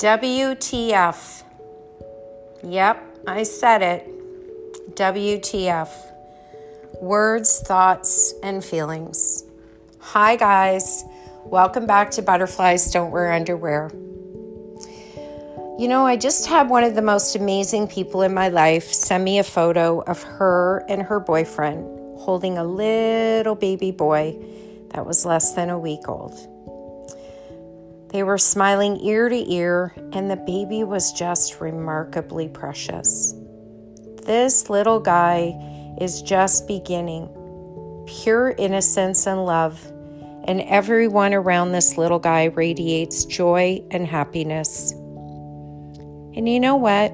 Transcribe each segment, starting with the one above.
WTF. Yep, I said it. WTF. Words, thoughts, and feelings. Hi guys, welcome back to Butterflies Don't Wear Underwear. You know, I just had one of the most amazing people in my life send me a photo of her and her boyfriend holding a little baby boy that was less than a week old. They were smiling ear to ear, and the baby was just remarkably precious. This little guy is just beginning. Pure innocence and love, and everyone around this little guy radiates joy and happiness. And you know what?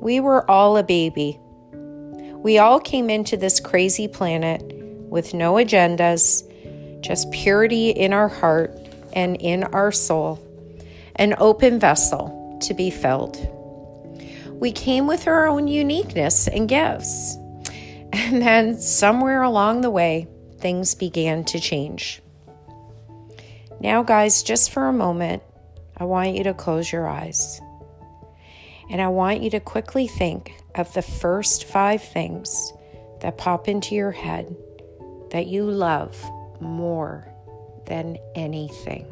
We were all a baby. We all came into this crazy planet with no agendas, just purity in our heart and in our soul, an open vessel to be filled. We came with our own uniqueness and gifts. And then somewhere along the way, things began to change. Now, guys, just for a moment, I want you to close your eyes. And I want you to quickly think of the first 5 things that pop into your head that you love more than anything.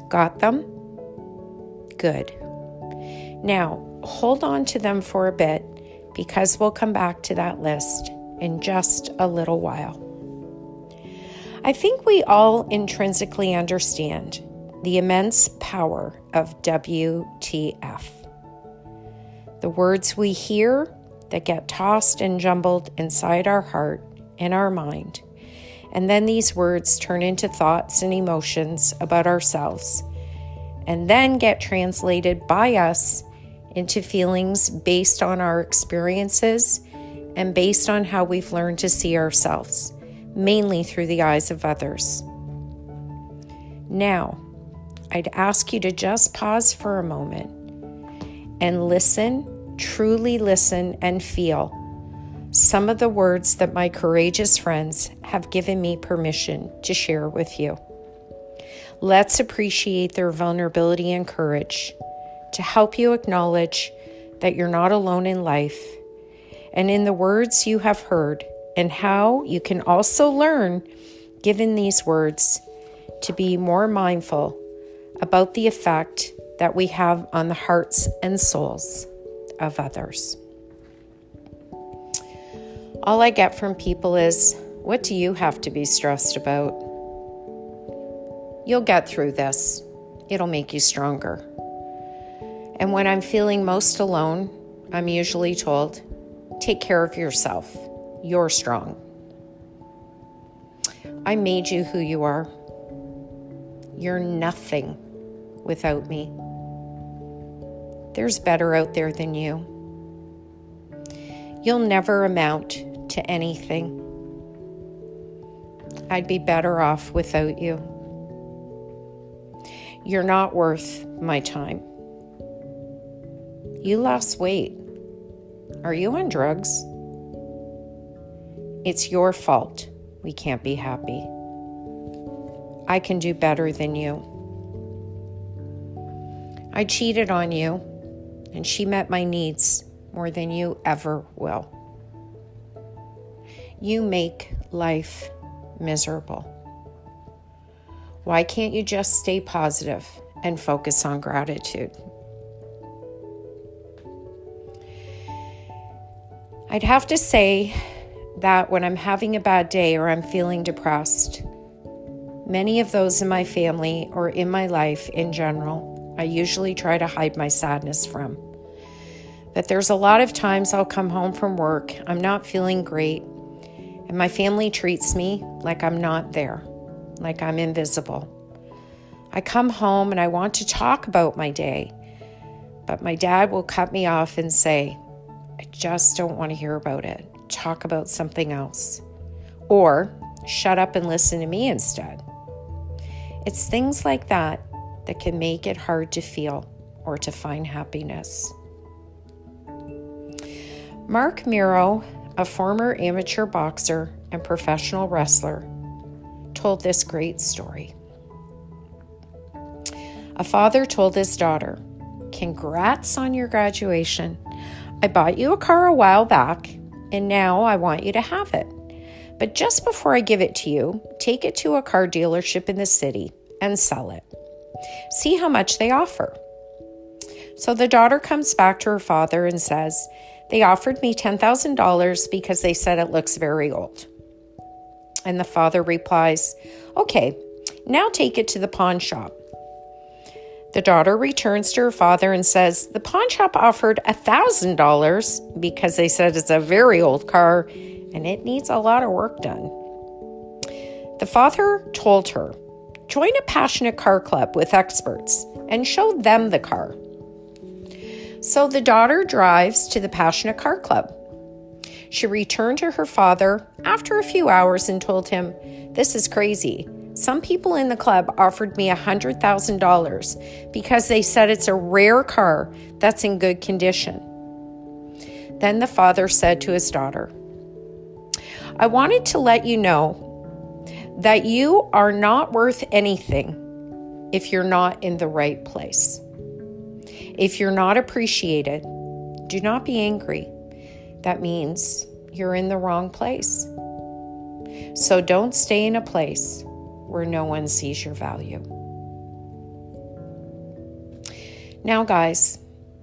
Got them? Good. Now, hold on to them for a bit because we'll come back to that list in just a little while. I think we all intrinsically understand the immense power of WTF. The words we hear that get tossed and jumbled inside our heart and our mind. And then these words turn into thoughts and emotions about ourselves, and then get translated by us into feelings based on our experiences and based on how we've learned to see ourselves, mainly through the eyes of others. Now, I'd ask you to just pause for a moment and listen. Truly listen and feel some of the words that my courageous friends have given me permission to share with you. Let's appreciate their vulnerability and courage to help you acknowledge that you're not alone in life and in the words you have heard, and how you can also learn, given these words, to be more mindful about the effect that we have on the hearts and souls of others. All I get from people is, what do you have to be stressed about? You'll get through this. It'll make you stronger. And when I'm feeling most alone, I'm usually told, take care of yourself. You're strong. I made you who you are. You're nothing without me. There's better out there than you. You'll never amount to anything. I'd be better off without you. You're not worth my time. You lost weight. Are you on drugs? It's your fault we can't be happy. I can do better than you. I cheated on you, and she met my needs more than you ever will. You make life miserable. Why can't you just stay positive and focus on gratitude? I'd have to say that when I'm having a bad day or I'm feeling depressed, many of those in my family or in my life in general, I usually try to hide my sadness from. But there's a lot of times I'll come home from work, I'm not feeling great, and my family treats me like I'm not there, like I'm invisible. I come home and I want to talk about my day, but my dad will cut me off and say, I just don't want to hear about it. Talk about something else. Or shut up and listen to me instead. It's things like that that can make it hard to feel or to find happiness. Mark Miro, a former amateur boxer and professional wrestler, told this great story. A father told his daughter, "Congrats on your graduation. I bought you a car a while back, and now I want you to have it. But just before I give it to you, take it to a car dealership in the city and sell it. See how much they offer." So the daughter comes back to her father and says, "They offered me $10,000 because they said it looks very old." And the father replies, "Okay, now take it to the pawn shop." The daughter returns to her father and says, "The pawn shop offered $1,000 because they said it's a very old car and it needs a lot of work done." The father told her, "Join a passionate car club with experts and show them the car." So the daughter drives to the passionate car club. She returned to her father after a few hours and told him, "This is crazy. Some people in the club offered me $100,000 because they said it's a rare car that's in good condition." Then the father said to his daughter, "I wanted to let you know that you are not worth anything if you're not in the right place. If you're not appreciated, do not be angry. That means you're in the wrong place. So don't stay in a place where no one sees your value." Now, guys,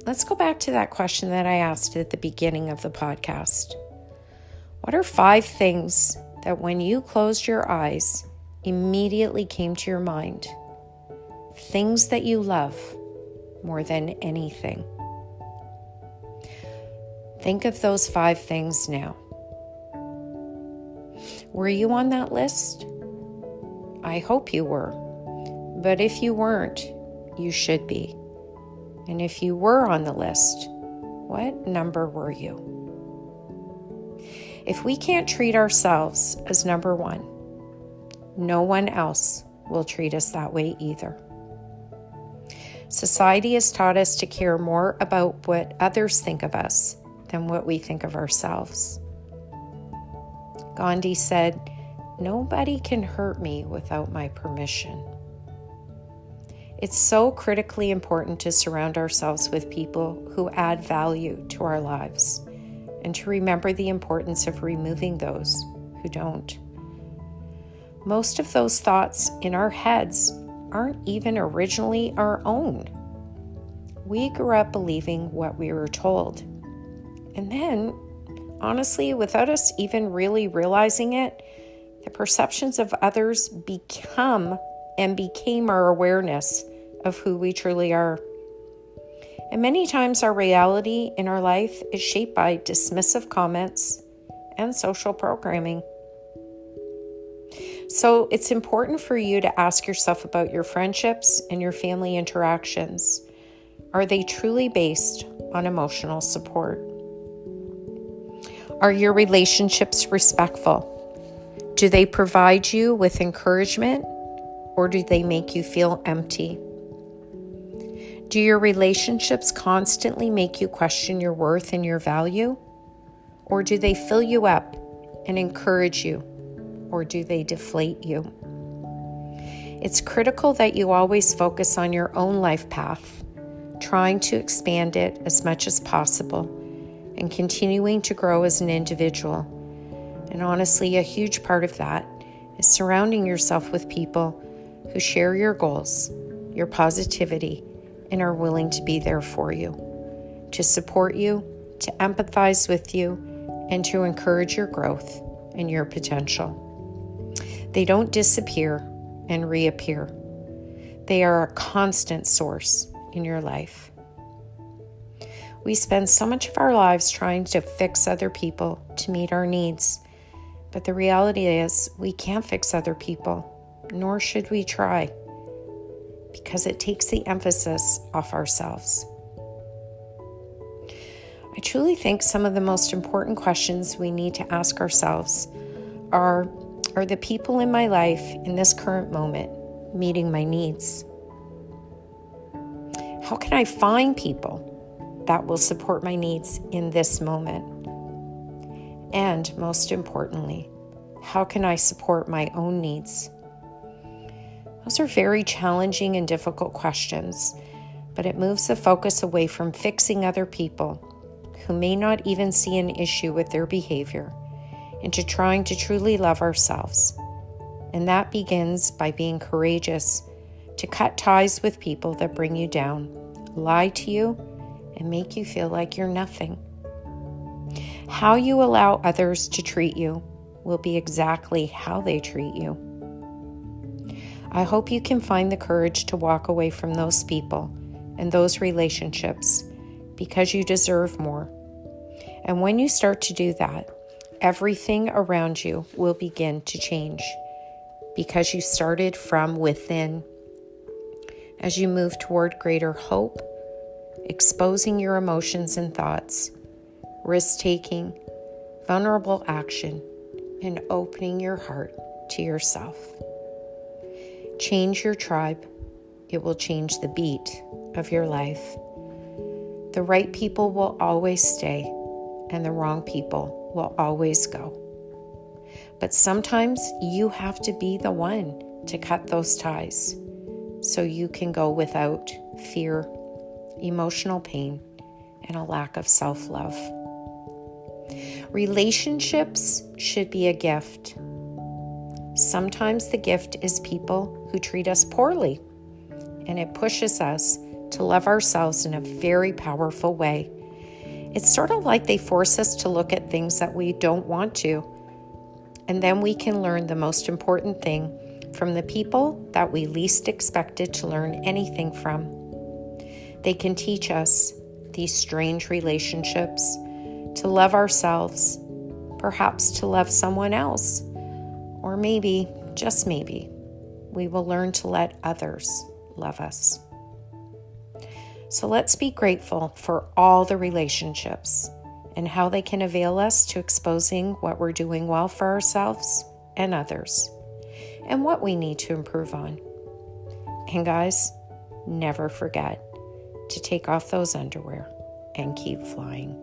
let's go back to that question that I asked at the beginning of the podcast. What are 5 things that when you closed your eyes immediately came to your mind? Things that you love more than anything. Think of those 5 things now. Were you on that list? I hope you were. But if you weren't, you should be. And if you were on the list, what number were you? If we can't treat ourselves as number 1, no one else will treat us that way either. Society has taught us to care more about what others think of us than what we think of ourselves. Gandhi said, "Nobody can hurt me without my permission." It's so critically important to surround ourselves with people who add value to our lives and to remember the importance of removing those who don't. Most of those thoughts in our heads aren't even originally our own. We grew up believing what we were told. And then, honestly, without us even really realizing it, the perceptions of others became our awareness of who we truly are. And many times our reality in our life is shaped by dismissive comments and social programming. So it's important for you to ask yourself about your friendships and your family interactions. Are they truly based on emotional support? Are your relationships respectful? Do they provide you with encouragement, or do they make you feel empty? Do your relationships constantly make you question your worth and your value? Or do they fill you up and encourage you? Or do they deflate you? It's critical that you always focus on your own life path, trying to expand it as much as possible and continuing to grow as an individual. And honestly, a huge part of that is surrounding yourself with people who share your goals, your positivity, and are willing to be there for you, to support you, to empathize with you, and to encourage your growth and your potential. They don't disappear and reappear. They are a constant source in your life. We spend so much of our lives trying to fix other people to meet our needs, but the reality is we can't fix other people, nor should we try, because it takes the emphasis off ourselves. I truly think some of the most important questions we need to ask ourselves are the people in my life in this current moment meeting my needs? How can I find people that will support my needs in this moment? And most importantly, how can I support my own needs? Those are very challenging and difficult questions, but it moves the focus away from fixing other people who may not even see an issue with their behavior into trying to truly love ourselves. And that begins by being courageous to cut ties with people that bring you down, lie to you, and make you feel like you're nothing. How you allow others to treat you will be exactly how they treat you. I hope you can find the courage to walk away from those people and those relationships because you deserve more. And when you start to do that, everything around you will begin to change because you started from within. As you move toward greater hope, exposing your emotions and thoughts, risk-taking, vulnerable action, and opening your heart to yourself. Change your tribe. It will change the beat of your life. The right people will always stay, and the wrong people will always go. But sometimes you have to be the one to cut those ties so you can go without fear, emotional pain, and a lack of self-love. Relationships should be a gift. Sometimes the gift is people who treat us poorly, and it pushes us to love ourselves in a very powerful way. It's sort of like they force us to look at things that we don't want to, and then we can learn the most important thing from the people that we least expected to learn anything from. They can teach us, these strange relationships, to love ourselves, perhaps to love someone else, or maybe, just maybe, we will learn to let others love us. So let's be grateful for all the relationships and how they can avail us to exposing what we're doing well for ourselves and others, and what we need to improve on. And guys, never forget to take off those underwear and keep flying.